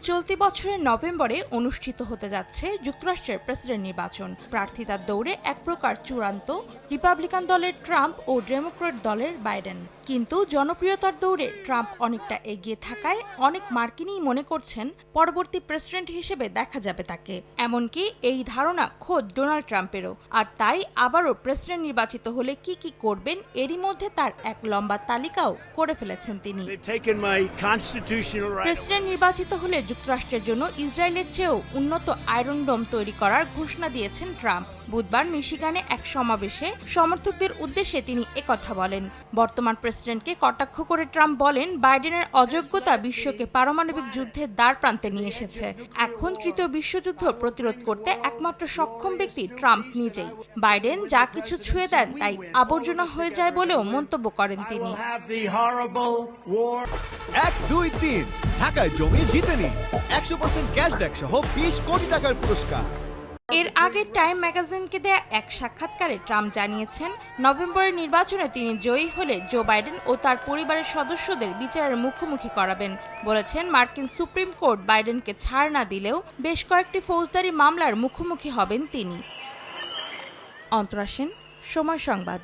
চলতি বছরের নভেম্বরে অনুষ্ঠিত হতে যাচ্ছে যুক্তরাষ্ট্রের প্রেসিডেন্ট নির্বাচন। প্রার্থিতার দৌড়ে এক প্রকার চূড়ান্ত রিপাবলিকান দলের ট্রাম্প ও ডেমোক্র্যাট দলের বাইডেন। কিন্তু জনপ্রিয়তার দৌড়ে ট্রাম্প অনেকটা এগিয়ে থাকায় অনেক মার্কিনই মনে করছেন পরবর্তী প্রেসিডেন্ট হিসেবে দেখা যাবে তাকে। এমনকি এই ধারণা খোদ ডোনাল্ড ট্রাম্পেরও। আর তাই আবারও প্রেসিডেন্ট নির্বাচিত হলে কি কি করবেন এরই মধ্যে তার এক লম্বা তালিকাও করে ফেলেছেন তিনি। প্রেসিডেন্ট নির্বাচিত হলে যুক্তরাষ্ট্রের জন্য ইসরায়েলের চেয়েও উন্নত আয়রন ডোম তৈরি করার ঘোষণা দিয়েছেন ট্রাম্প। বুধবার মিশিগানে এক সমাবেশে সমর্থকদের উদ্দেশ্যে তিনি একথা বলেন। বর্তমান প্রেসিডেন্টকে কটাক্ষ করে ট্রাম্প বলেন, বাইডেনের অযোগ্যতা বিশ্বকে পারমাণবিক যুদ্ধের দ্বার প্রান্তে নিয়ে এসেছে। এখন তৃতীয় বিশ্বযুদ্ধ প্রতিরোধ করতে একমাত্র সক্ষম ব্যক্তি ট্রাম্প নিজেই। বাইডেন যা কিছু ছুঁয়ে দেন তাই আবর্জনা হয়ে যায় বলেও মন্তব্য করেন তিনি। 1, 2, 3 ঢাকায় জমি জিতে নিন 100% ক্যাশব্যাক সহ 20 কোটি টাকার পুরস্কার। এর আগে টাইম ম্যাগাজিনকে দেয়া এক সাক্ষাৎকারে ট্রাম্প জানিয়েছেন, নভেম্বরের নির্বাচনে তিনি জয়ী হলে জো বাইডেন ও তার পরিবারের সদস্যদের বিচারের মুখোমুখি করাবেন। বলেছেন, মার্কিন সুপ্রিম কোর্ট বাইডেনকে ছাড় না দিলেও বেশ কয়েকটি ফৌজদারি মামলার মুখোমুখি হবেন তিনি। অন্তরা সেন, সময় সংবাদ।